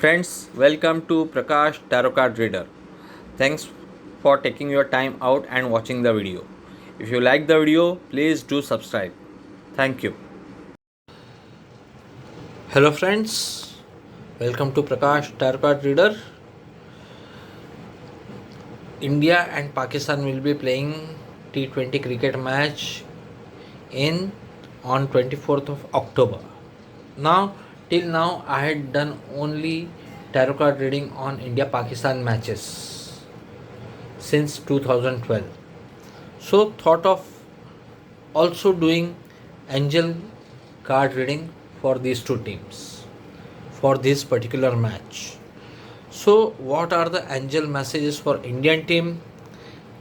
Friends, welcome to Prakash Tarot Card Reader. Thanks for taking your time out and watching the video. If you like the video, please do subscribe. Thank you. Hello friends, welcome to Prakash Tarot Card Reader. India and Pakistan will be playing T20 cricket match in on 24th of October. Now, till now, I had done only tarot card reading on India Pakistan matches since 2012. So, thought of also doing angel card reading for these two teams for this particular match. So, what are the angel messages for Indian team,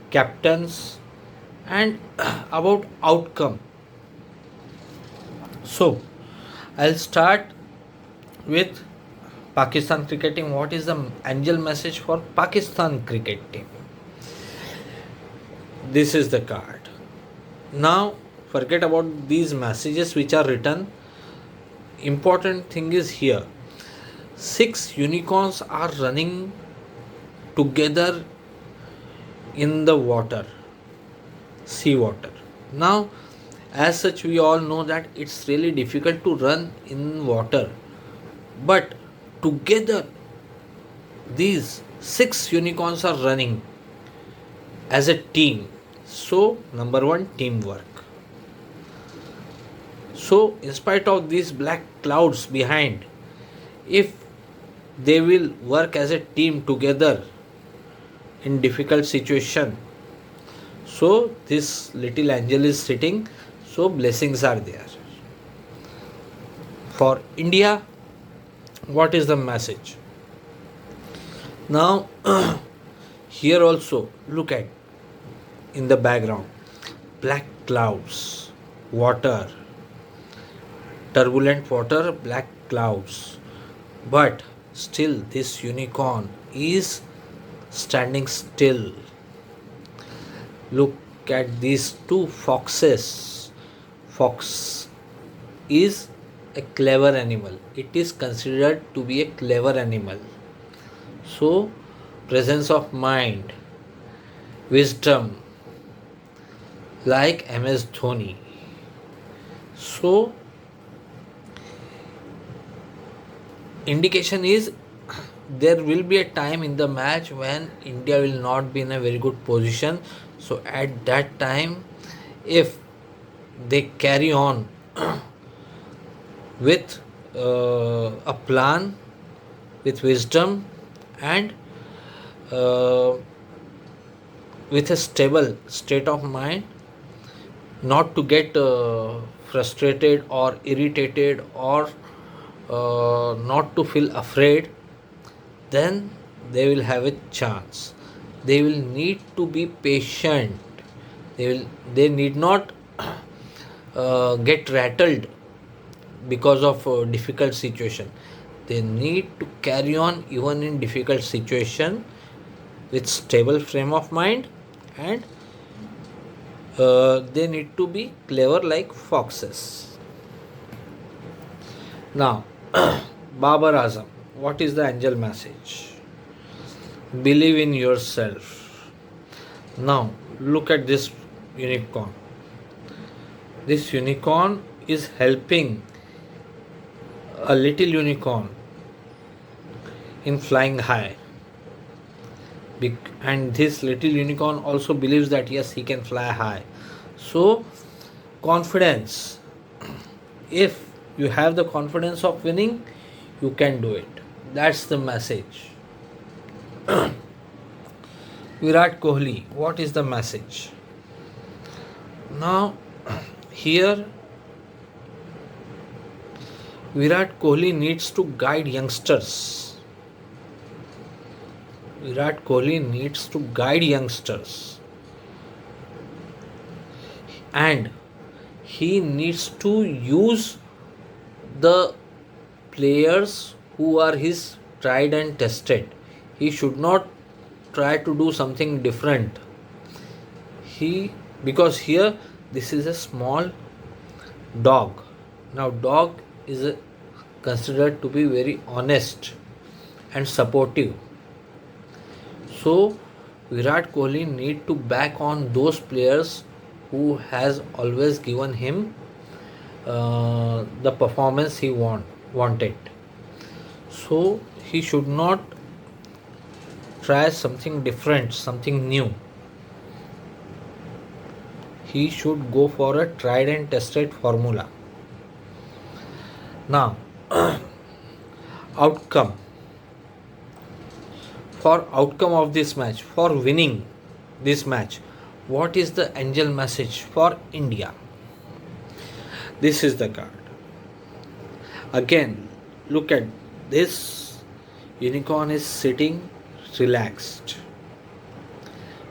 captains, and about outcome? So, I'll start with Pakistan cricket team. What is the angel message for Pakistan cricket team? This is the card. Now, forget about these messages which are written. Important thing is here. 6 unicorns are running together in the water, sea water. Now, as such, we all know that it's really difficult to run in water, but together these 6 unicorns are running as a team. So, number one, teamwork. So, in spite of these black clouds behind, if they will work as a team together in difficult situation, so this little angel is sitting, so blessings are there. For India, what is the message? Now, here also, look at in the background black clouds, water, turbulent water, black clouds, but still this unicorn is standing still. Look at these two foxes. Fox is a clever animal. It is considered to be a clever animal. So, presence of mind, wisdom, like MS Dhoni. So, indication is there will be a time in the match when India will not be in a very good position. So, at that time, if they carry on with a plan, with wisdom, and with a stable state of mind, not to get frustrated or irritated or not to feel afraid, then they will have a chance. They will need to be patient. They need not get rattled because of difficult situation. They need to carry on even in difficult situation with stable frame of mind, and they need to be clever like foxes. Now, Babar Azam, what is the angel message? Believe in yourself. Now, look at this unicorn. This unicorn is helping a little unicorn in flying high. And this little unicorn also believes that yes, he can fly high. So, confidence. If you have the confidence of winning, you can do it. That's the message. Virat Kohli, what is the message? Now, here Virat Kohli needs to guide youngsters. Virat Kohli needs to guide youngsters. And he needs to use the players who are his tried and tested. He should not try to do something different. Because here this is a small dog. Now dog is considered to be very honest. and supportive. So Virat Kohli need to back on those players who has always given him the performance he wanted. So he should not try something different, something new. He should go for a tried and tested formula. Now, outcome. For outcome of this match, for winning this match, what is the angel message for India? This is the card. Again, look at this. Unicorn is sitting relaxed.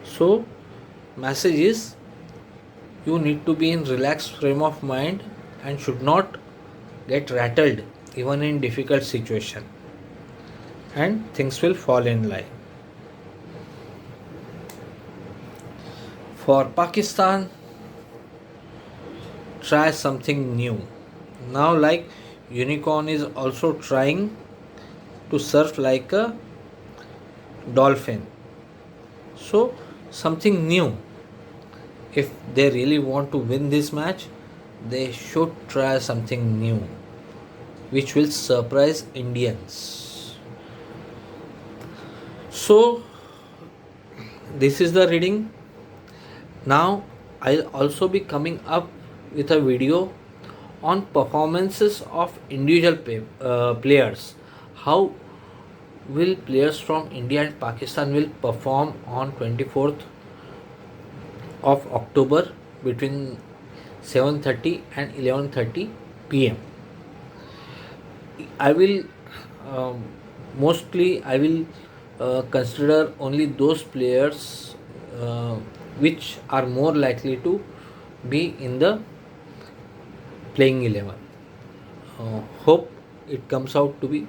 So, message is you need to be in relaxed frame of mind and should not get rattled even in difficult situation, and things will fall in line. For Pakistan, try something new. Now, like Unicorn is also trying to surf like a dolphin. So, something new. If they really want to win this match, they should try something new which will surprise Indians. So, this is the reading. Now, I'll also be coming up with a video on performances of individual players. How will players from India and Pakistan will perform on 24th of October between 7:30 and 11:30 p.m. I will mostly I will consider only those players which are more likely to be in the playing 11. Hope it comes out to be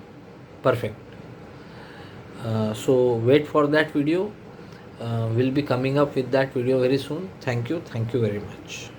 perfect. So wait for that video. We'll be coming up with that video very soon. Thank you very much.